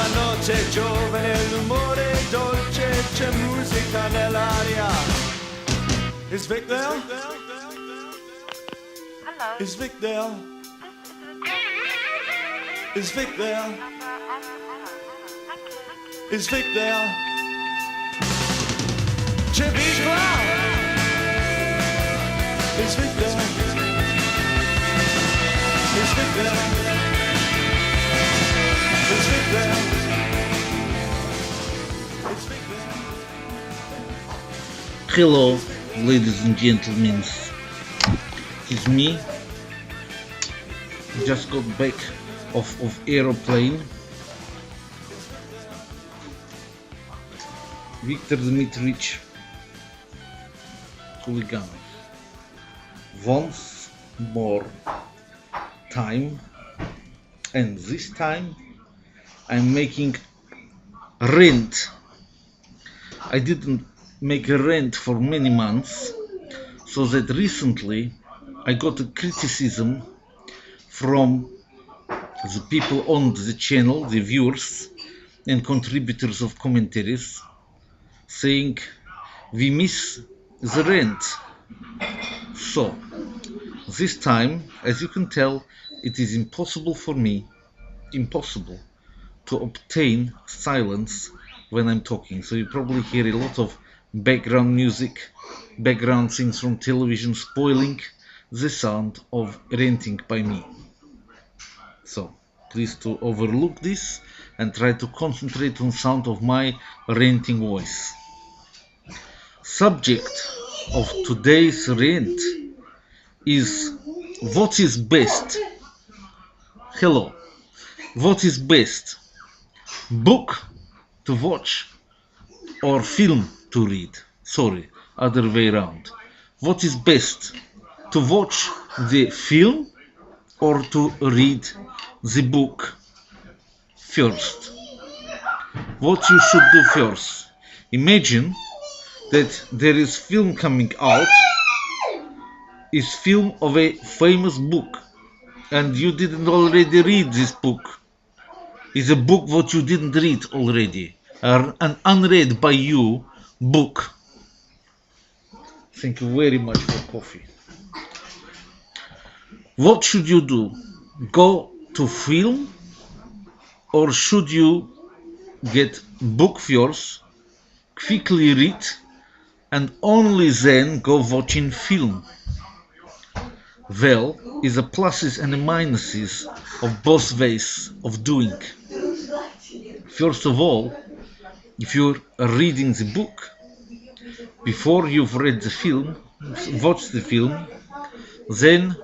la notte è giovane, l'umore è dolce, c'è musica nell'aria. Is Vic there? Hello. Is Vic there? Is Vic there? Is Vic there? C'è Vic là? Is Vic there? Is Vic there? Is Vic there? Is Vic there? Hello, ladies and gentlemen. It's me. Just got back of aeroplane. Viktor Dmitryevich Huliganov. Once more time, and this time I'm making rant. I didn't make a rant for many months, so that recently I got a criticism from the people on the channel, the viewers and contributors of commentaries, saying we miss the rant. So this time, as you can tell, it is impossible for me, to obtain silence when I'm talking. So you probably hear a lot of background music, background things from television spoiling the sound of ranting by me. So please to overlook this and try to concentrate on sound of my ranting voice. Subject of today's rant is what is best. Hello. What is best? Book to watch or film to read? Sorry, other way around. What is best? To watch the film or to read the book first? What you should do first? Imagine that there is film coming out, is film of a famous book, and you didn't already read this book. It's a book what you didn't read already, an unread by you book. Thank you very much for coffee. What should you do? Go to film, or should you get book first, quickly read, and only then go watching film? Well, is the pluses and the minuses of both ways of doing. First of all, if you're reading the book, before you've read the film, watched the film, then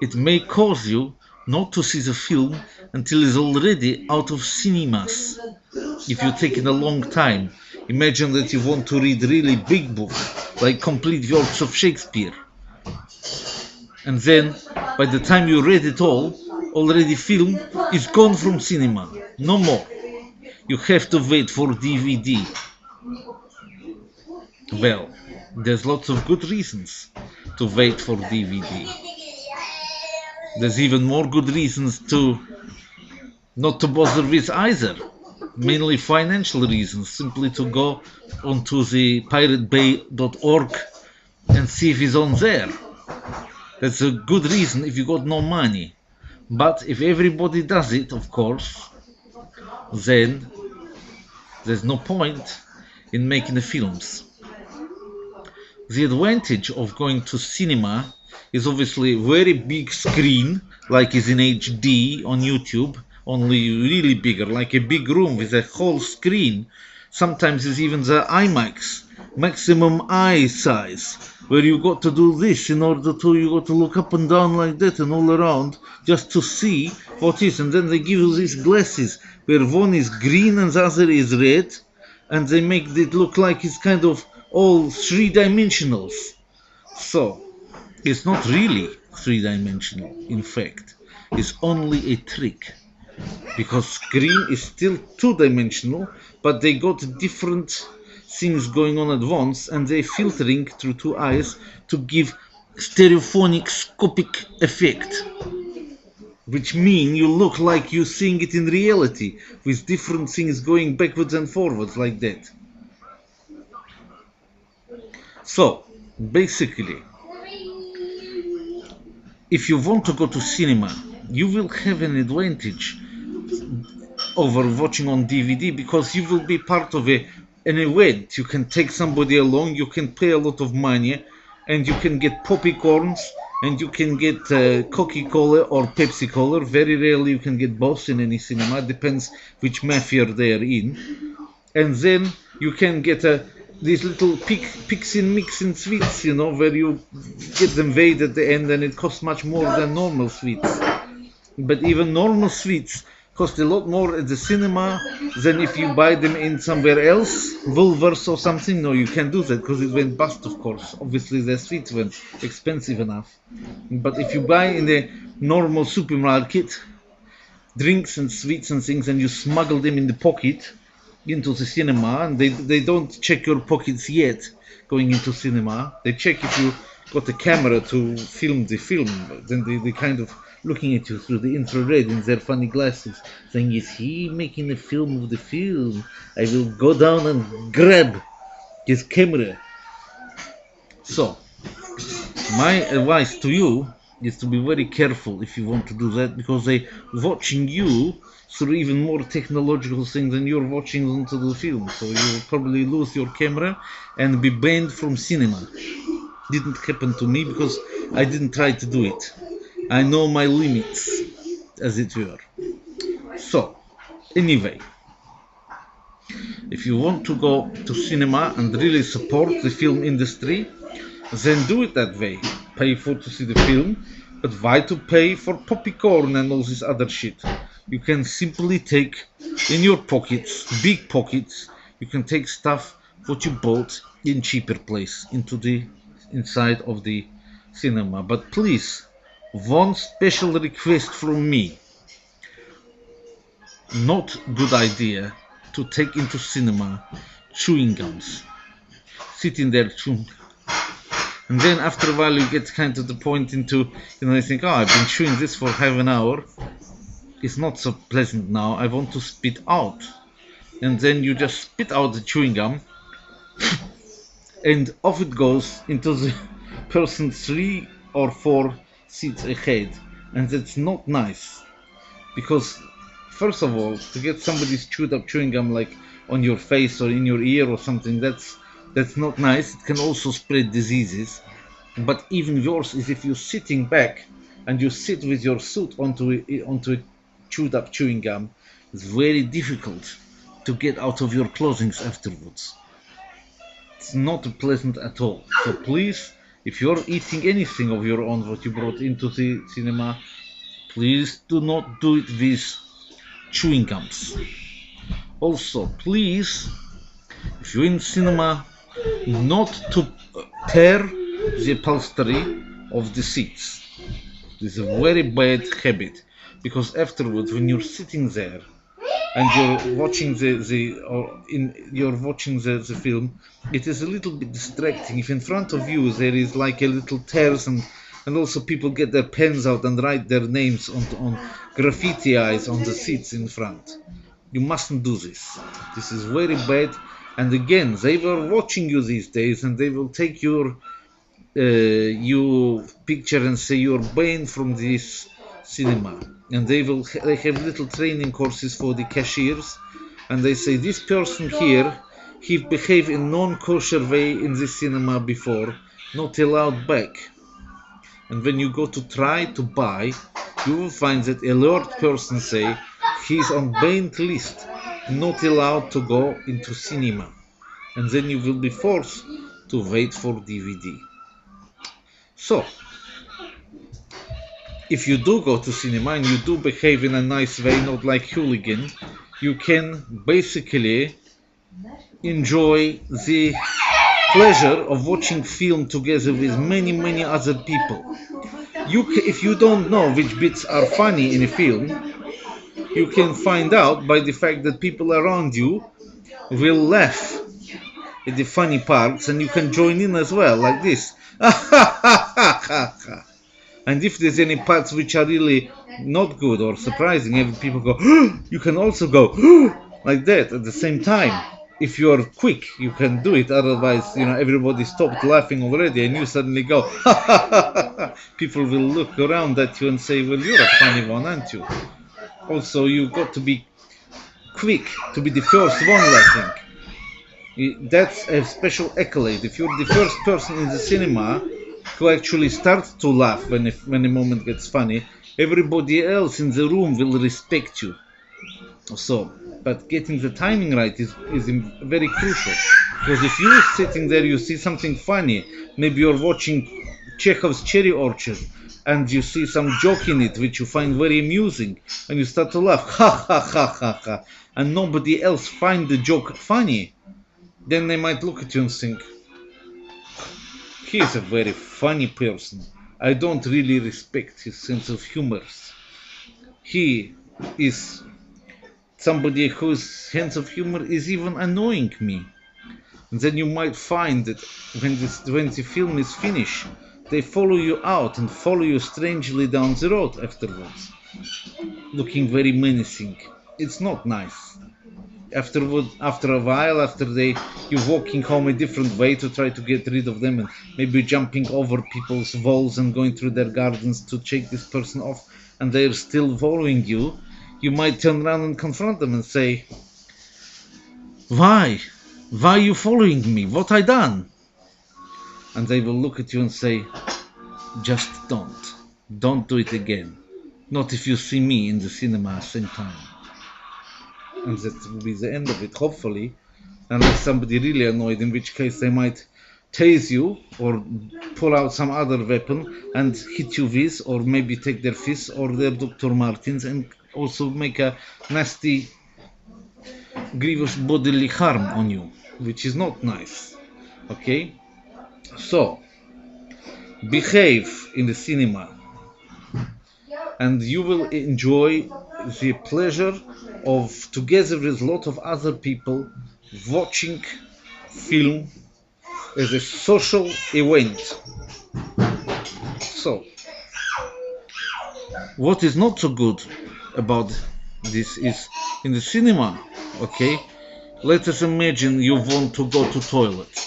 it may cause you not to see the film until it's already out of cinemas. If you take it a long time, imagine that you want to read really big book, like complete works of Shakespeare. And then, by the time you read it all, already film is gone from cinema. No more. You have to wait for DVD. Well, there's lots of good reasons to wait for DVD. There's even more good reasons to not to bother with either. Mainly financial reasons, simply to go onto the piratebay.org and see if it's on there. That's a good reason if you got no money. But if everybody does it, of course, then there's no point in making the films. The advantage of going to cinema is obviously a very big screen, like is in HD on YouTube, only really bigger, like a big room with a whole screen. Sometimes it's even the IMAX, maximum eye size, where you got to do this in order to, you got to look up and down like that and all around just to see what is. And then they give you these glasses where one is green and the other is red, and they make it look like it's kind of all three-dimensionals. So it's not really three-dimensional. In fact, it's only a trick, because screen is still two-dimensional, but they got different things going on at once, and they're filtering through two eyes to give stereophonic scopic effect. which mean you look like you're seeing it in reality, with different things going backwards and forwards like that. So, basically, if you want to go to cinema, you will have an advantage over watching on DVD because you will be part of an event. You can take somebody along, you can pay a lot of money, and you can get popcorns, and you can get Coca-Cola or Pepsi-Cola. Very rarely you can get both in any cinema, depends which mafia they are in. And then you can get these little picks and mixing sweets, you know, where you get them weighed at the end, and it costs much more than normal sweets. But even normal sweets cost a lot more at the cinema than if you buy them in somewhere else, Woolworths or something. No, you can't do that because it went bust, of course. Obviously, the sweets weren't expensive enough. But if you buy in a normal supermarket drinks and sweets and things, and you smuggle them in the pocket into the cinema, and they don't check your pockets yet going into cinema. They check if you got a camera to film the film. Then they kind of looking at you through the infrared in their funny glasses, saying, "Is he making a film of the film? I will go down and grab his camera." So, my advice to you is to be very careful if you want to do that, because they're watching you through even more technological things than you're watching onto the film. So you will probably lose your camera and be banned from cinema. Didn't happen to me because I didn't try to do it. I know my limits, as it were. So, anyway, if you want to go to cinema and really support the film industry, then do it that way. Pay to see the film, but why to pay for popcorn and all this other shit? You can simply take in your pockets, big pockets, you can take stuff what you bought in cheaper place into the inside of the cinema. But please, one special request from me: not good idea to take into cinema chewing gums, sitting there chewing, and then after a while you get kind of the point into, you think, oh, I've been chewing this for half an hour, it's not so pleasant now, I want to spit out. And then you just spit out the chewing gum and off it goes into the person 3 or 4 seats ahead. And that's not nice, because first of all, to get somebody's chewed up chewing gum like on your face or in your ear or something, that's not nice. It can also spread diseases. But even worse is if you're sitting back and you sit with your suit onto a chewed up chewing gum. It's very difficult to get out of your clothing afterwards. It's not pleasant at all. So please, if you're eating anything of your own what you brought into the cinema, please do not do it with chewing gums. Also, please, if you're in cinema, not to tear the upholstery of the seats. This is a very bad habit, because afterwards, when you're sitting there and you're watching the film, it is a little bit distracting. If in front of you there is like a little tears, and also people get their pens out and write their names on graffiti eyes on the seats in front. You mustn't do this. This is very bad. And again, they were watching you these days, and they will take your picture and say you're banned from this cinema. And they have little training courses for the cashiers, and they say, this person here, he behaved in non-kosher way in this cinema before, not allowed back. And when you go to try to buy, you will find that alert person say he's on banned list, not allowed to go into cinema, and then you will be forced to wait for DVD. So, if you do go to cinema and you do behave in a nice way, not like hooligan, you can basically enjoy the pleasure of watching film together with many other people. If you don't know which bits are funny in a film, you can find out by the fact that people around you will laugh at the funny parts, and you can join in as well, like this. And if there's any parts which are really not good or surprising, people go, you can also go like that at the same time. If you are quick, you can do it. Otherwise, everybody stopped laughing already, and you suddenly go, people will look around at you and say, well, you're a funny one, aren't you? Also, you've got to be quick to be the first one laughing. That's a special accolade. If you're the first person in the cinema who actually starts to laugh when a moment gets funny, everybody else in the room will respect you. So, but getting the timing right is very crucial. Because if you're sitting there, you see something funny, maybe you're watching Chekhov's Cherry Orchard, and you see some joke in it which you find very amusing, and you start to laugh, ha ha ha ha ha, and nobody else find the joke funny, then they might look at you and think, he's a very funny person. I don't really respect his sense of humor. He is somebody whose sense of humor is even annoying me. And then you might find that when the film is finished, they follow you out and follow you strangely down the road afterwards, looking very menacing. It's not nice. After a while, you're walking home a different way to try to get rid of them, and maybe jumping over people's walls and going through their gardens to check this person off, and they're still following you. You might turn around and confront them and say, why are you following me? What I done? And they will look at you and say, just don't do it again, not if you see me in the cinema at the same time. And that will be the end of it, hopefully, unless somebody really annoyed, in which case they might tase you or pull out some other weapon and hit you with, or maybe take their fists or their Dr. Martens and also make a nasty, grievous bodily harm on you, which is not nice. Okay? So, behave in the cinema, and you will enjoy the pleasure of, together with a lot of other people, watching film as a social event. So, what is not so good about this is in the cinema, okay? Let us imagine you want to go to toilet.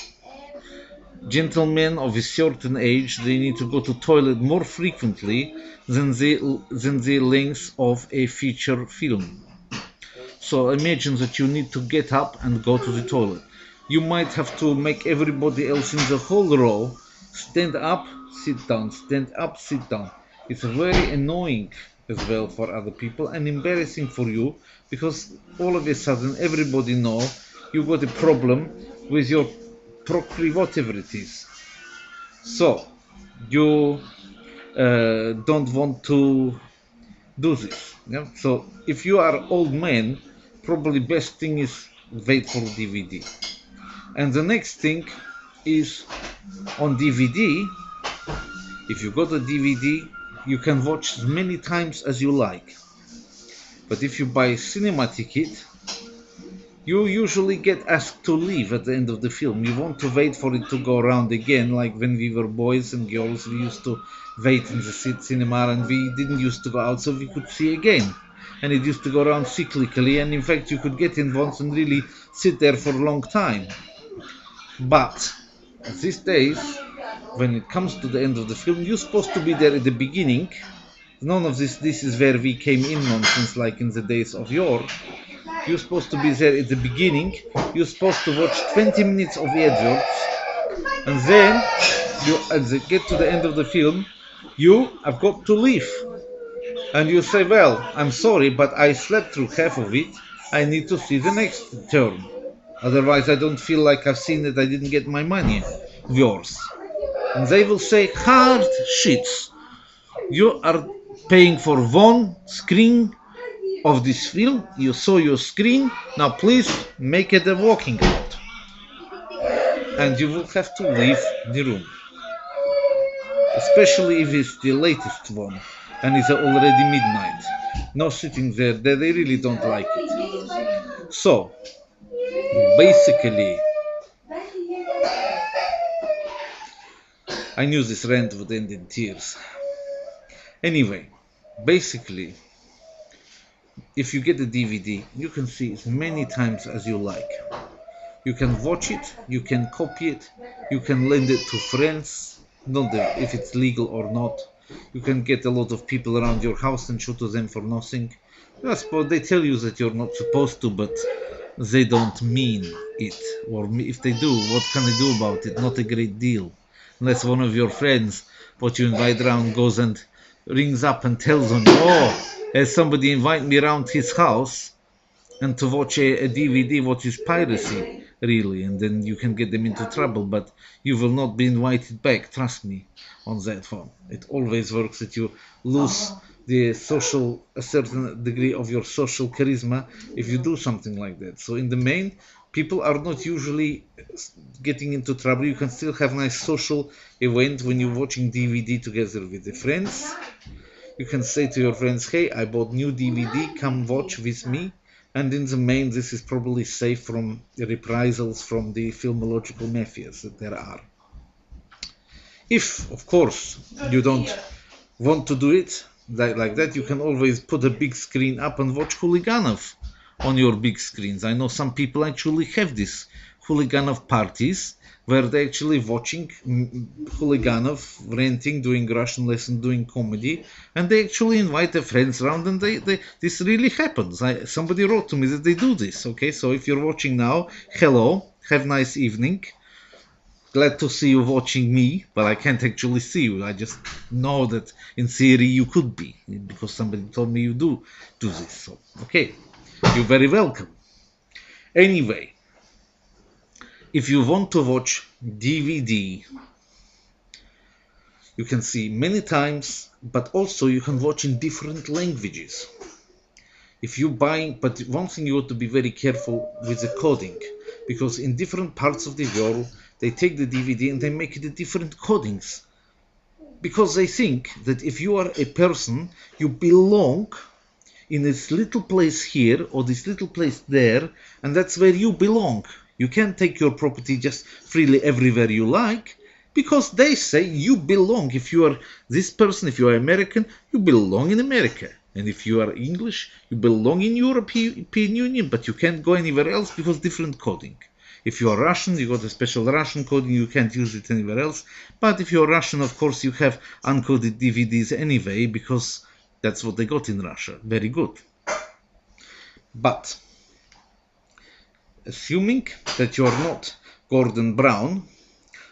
Gentlemen of a certain age, they need to go to toilet more frequently than the length of a feature film. So imagine that you need to get up and go to the toilet. You might have to make everybody else in the whole row stand up, sit down, stand up, sit down. It's very annoying as well for other people and embarrassing for you, because all of a sudden everybody know you got a problem with your procreate, whatever it is. So you don't want to do this. Yeah? So if you are old man, probably best thing is wait for DVD. And the next thing is, on DVD, if you got a DVD, you can watch as many times as you like. But if you buy a cinema ticket, you usually get asked to leave at the end of the film. You want to wait for it to go around again, like when we were boys and girls, we used to wait in the cinema and we didn't used to go out so we could see again. And it used to go around cyclically, and in fact you could get in once and really sit there for a long time. But these days, when it comes to the end of the film, you're supposed to be there at the beginning. None of this is where we came in nonsense like in the days of yore. You're supposed to be there at the beginning. You're supposed to watch 20 minutes of adverts, and then get to the end of the film, you have got to leave. And you say, well, I'm sorry, but I slept through half of it. I need to see the next turn. Otherwise, I don't feel like I've seen it. I didn't get my money, yours. And they will say, hard shits. You are paying for one screen of this film. You saw your screen. Now, please make it a walking out. And you will have to leave the room. Especially if it's the latest one and it's already midnight. No sitting there, they really don't like it. So, basically, I knew this rant would end in tears. Anyway, basically, if you get the DVD, you can see it many times as you like. You can watch it, you can copy it, you can lend it to friends, not if it's legal or not. You can get a lot of people around your house and show to them for nothing. I suppose they tell you that you're not supposed to, but they don't mean it. Or if they do, what can they do about it? Not a great deal. Unless one of your friends, what you invite around, goes and rings up and tells them, oh, has somebody invite me around his house and to watch a DVD, what is piracy, really, and then you can get them into trouble, but you will not be invited back, trust me, on that one. It always works that you lose a certain degree of your social charisma if you do something like that. So in the main, people are not usually getting into trouble. You can still have a nice social event when you're watching DVD together with the friends. You can say to your friends, hey, I bought new DVD, come watch with me. And in the main, this is probably safe from reprisals from the filmological mafias that there are. If, of course, you don't want to do it like that, you can always put a big screen up and watch Huliganov on your big screens. I know some people actually have this Huliganov parties where they're actually watching Huliganov ranting, doing Russian lesson, doing comedy, and they actually invite their friends around, and this really happens. Somebody wrote to me that they do this. Okay, so if you're watching now, hello, have a nice evening. Glad to see you watching me, but I can't actually see you. I just know that in theory you could be, because somebody told me you do this. So, okay, you're very welcome. Anyway, if you want to watch DVD, you can see many times, but also you can watch in different languages. If you buy, but one thing you ought to be very careful with the coding, because in different parts of the world, they take the DVD and they make it different codings. Because they think that if you are a person, you belong in this little place here or this little place there, and that's where you belong. You can't take your property just freely everywhere you like, because they say you belong. If you are this person, if you are American, you belong in America. And if you are English, you belong in European Union, but you can't go anywhere else because different coding. If you are Russian, you got a special Russian coding, you can't use it anywhere else. But if you're Russian, of course, you have uncoded DVDs anyway, because that's what they got in Russia. Very good. But assuming that you are not Gordon Brown,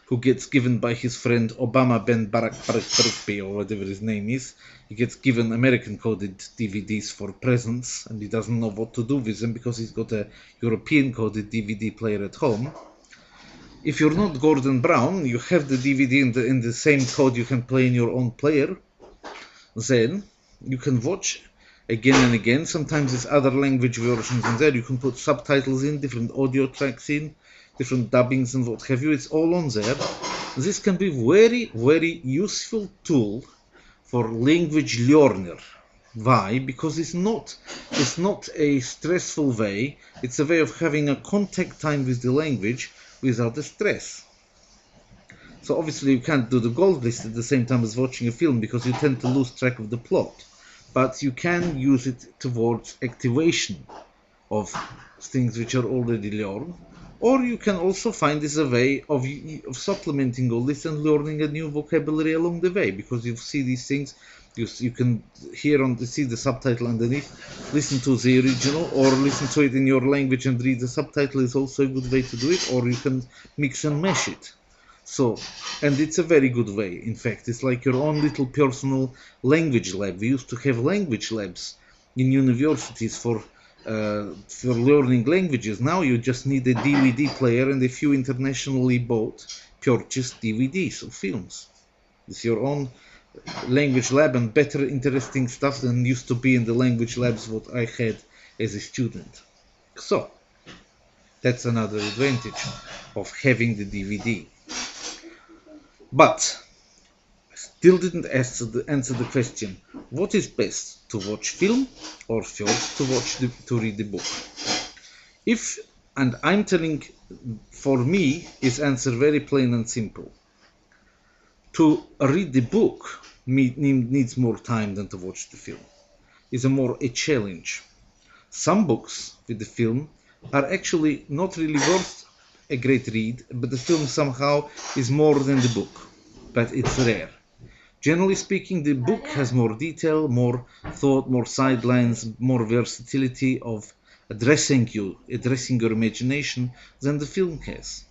who gets given by his friend Obama Ben Barack or whatever his name is, he gets given American coded DVDs for presents, and he doesn't know what to do with them because he's got a European coded DVD player at home. If you're not Gordon Brown, you have the DVD in the same code you can play in your own player, then you can watch again and again. Sometimes there's other language versions in there. You can put subtitles in, different audio tracks in, different dubbings and what have you. It's all on there. This can be very, very useful tool for language learner. Why? Because it's not a stressful way. It's a way of having a contact time with the language without the stress. So obviously you can't do the gold list at the same time as watching a film because you tend to lose track of the plot. But you can use it towards activation of things which are already learned. Or you can also find this a way of supplementing all this and learning a new vocabulary along the way, because you see these things, you can see the subtitle underneath, listen to the original, or listen to it in your language and read the subtitle is also a good way to do it, or you can mix and mash it. So, and it's a very good way. In fact, it's like your own little personal language lab. We used to have language labs in universities for learning languages. Now you just need a DVD player and a few internationally purchased DVDs of films. It's your own language lab, and better interesting stuff than used to be in the language labs what I had as a student. So that's another advantage of having the DVD. But I still didn't answer the question, what is best, to watch film or first to read the book? And I'm telling, for me, is answer very plain and simple. To read the book needs more time than to watch the film. It's more a challenge. Some books with the film are actually not really worth a great read, but the film somehow is more than the book. But it's rare. Generally speaking, the book has more detail, more thought, more sidelines, more versatility of addressing your imagination than the film has.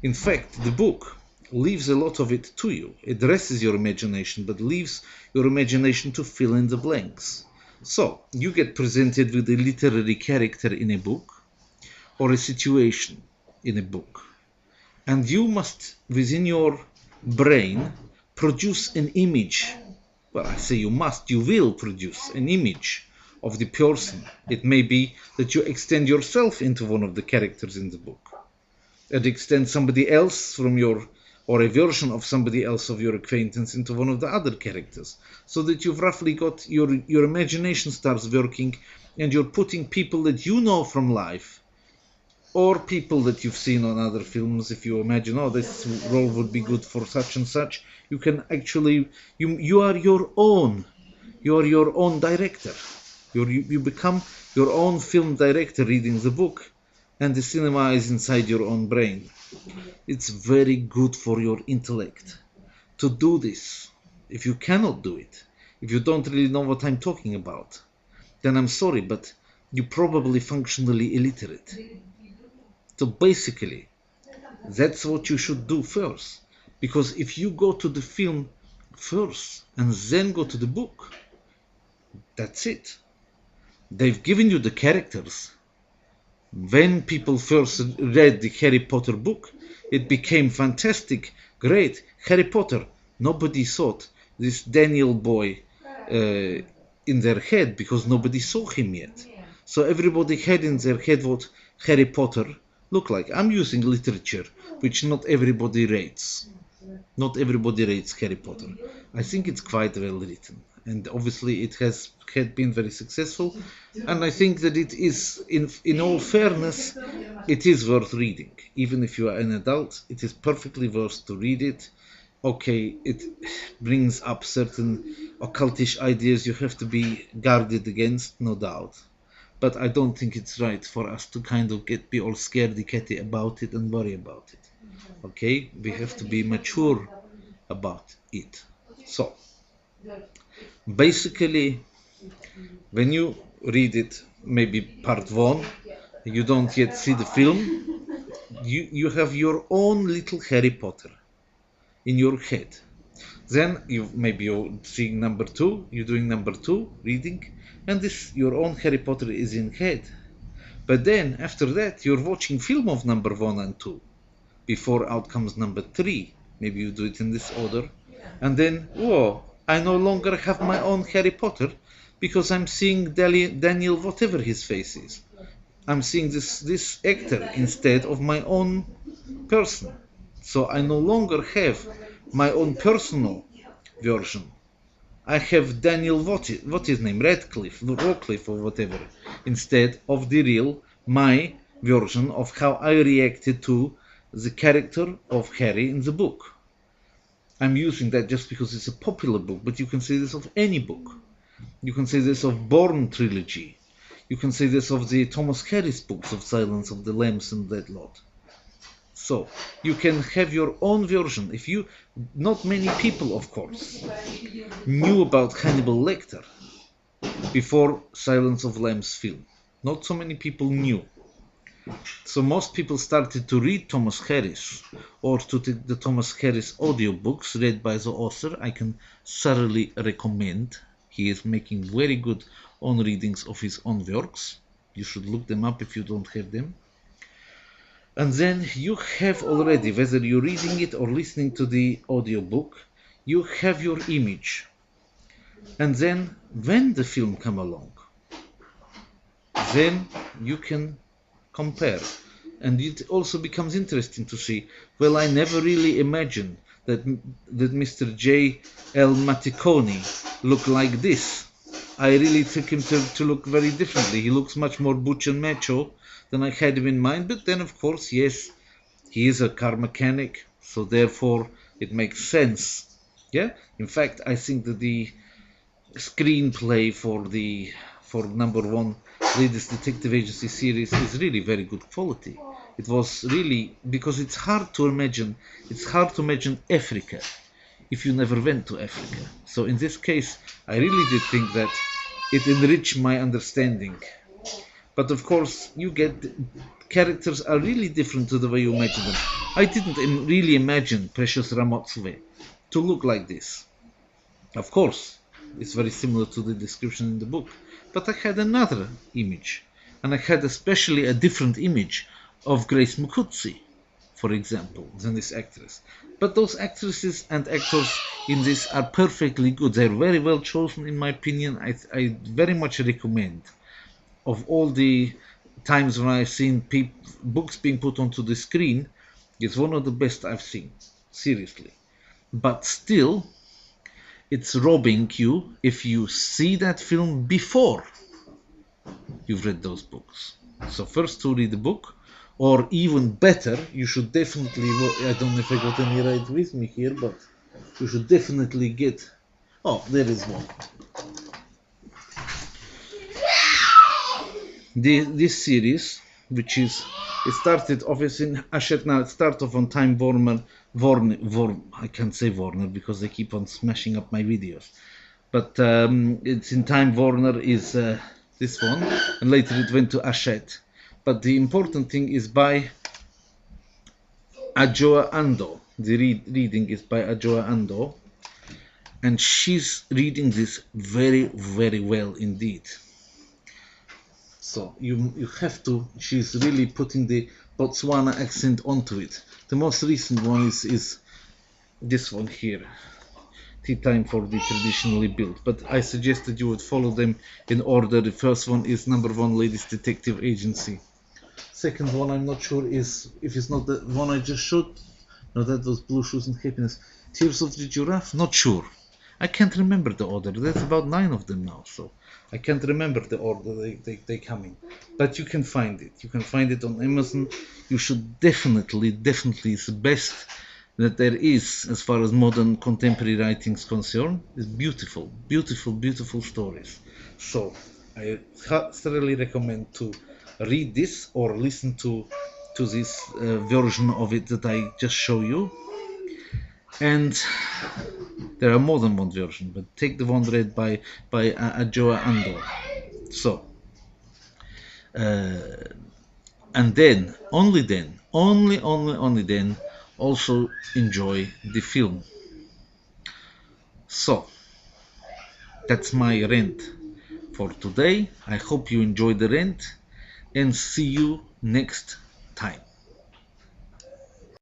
In fact, the book leaves a lot of it to you, addresses your imagination, but leaves your imagination to fill in the blanks. So, you get presented with a literary character in a book, or a situation in a book, and you must, within your brain, produce an image. Well, I say you must, you will produce an image of the person. It may be that you extend yourself into one of the characters in the book, and extend somebody else or a version of somebody else of your acquaintance into one of the other characters, so that you've roughly got your imagination starts working, and you're putting people that you know from life, or people that you've seen on other films. If you imagine, oh, this role would be good for such and such, you can actually, you are your own director. You become your own film director reading the book, and the cinema is inside your own brain. It's very good for your intellect to do this. If you cannot do it, if you don't really know what I'm talking about, then I'm sorry, but you're probably functionally illiterate. So basically, that's what you should do first. Because if you go to the film first and then go to the book, that's it. They've given you the characters. When people first read the Harry Potter book, it became fantastic, great. Harry Potter, nobody thought this Daniel boy in their head, because nobody saw him yet. So everybody had in their head what Harry Potter looked like. I'm using literature which not everybody rates. Not everybody rates Harry Potter. I think it's quite well written, and obviously it had been very successful, and I think that it is, in all fairness, it is worth reading. Even if you are an adult, it is perfectly worth to read it. Okay, it brings up certain occultish ideas you have to be guarded against, no doubt, but I don't think it's right for us to kind of be all scaredy-catty about it and worry about it. Okay, we have to be mature about it. So basically, when you read it, maybe part one, you don't yet see the film, you have your own little Harry Potter in your head. Then you're seeing number two, you're doing number two reading, and this your own Harry Potter is in head. But then after that, you're watching film of number 1 and 2 before out comes number 3. Maybe you do it in this order, and then, whoa, I no longer have my own Harry Potter, because I'm seeing Daniel whatever his face is. I'm seeing this actor instead of my own person. So I no longer have my own personal version. I have Daniel what his name, Radcliffe or whatever, instead of the real, my version of how I reacted to the character of Harry in the book. I'm using that just because it's a popular book, but you can say this of any book. You can say this of Bourne trilogy. You can say this of the Thomas Harris books of Silence of the Lambs and that lot. So you can have your own version. Not many people, of course, knew about Hannibal Lecter before Silence of the Lambs film. Not so many people knew. So most people started to read Thomas Harris, or to take the Thomas Harris audiobooks read by the author. I can thoroughly recommend. He is making very good own readings of his own works. You should look them up if you don't have them. And then you have already, whether you're reading it or listening to the audiobook, you have your image. And then when the film comes along, then you can compare. And it also becomes interesting to see, well, I never really imagined that Mr. J. L. Matticone looked like this. I really took him to look very differently. He looks much more butch and macho than I had him in mind. But then, of course, yes, he is a car mechanic, so therefore it makes sense Yeah, in fact, I think that the screenplay for number one latest detective agency series is really very good quality. It was really, because it's hard to imagine. It's hard to imagine Africa if you never went to Africa. So in this case, I really did think that it enriched my understanding. But of course, you get characters are really different to the way you imagine them. I didn't really imagine Precious Ramotswe to look like this. Of course, it's very similar to the description in the book, but I had another image, and I had especially a different image of Grace Mukutsi, for example, than this actress. But those actresses and actors in this are perfectly good. They're very well chosen, in my opinion. I very much recommend. Of all the times when I've seen books being put onto the screen, it's one of the best I've seen, seriously. But still, it's robbing you if you see that film before you've read those books. So first to read the book, or even better, you should definitely, I don't know if I got any right with me here, but you should definitely get, oh, there is one. This series, which is, it started obviously in Asher, now it started off on Time Warner, I can't say Warner because they keep on smashing up my videos, but it's in Time Warner is this one, and later it went to Ashet. But the important thing is by Ajoa Ando. The reading is by Ajoa Ando, and she's reading this very, very well indeed. So you have to, she's really putting the Botswana accent onto it. The most recent one is this one here, Tea Time for the Traditionally Built. But I suggested you would follow them in order. The first one is number one Ladies Detective Agency. Second one, I'm not sure is, if it's not the one I just showed, no, that was Blue Shoes and Happiness. Tears of the Giraffe, not sure. I can't remember the order. There's about 9 of them now, so I can't remember the order they come in. But you can find it. You can find it on Amazon. You should definitely, it's the best that there is as far as modern contemporary writing is concerned. It's beautiful, beautiful, beautiful stories. So I thoroughly recommend to read this or listen to this version of it that I just show you. And there are more than one version, but take the one read by Ajoa Ando. So, and then, only then, only then, also enjoy the film. So, that's my rant for today. I hope you enjoyed the rant, and see you next time.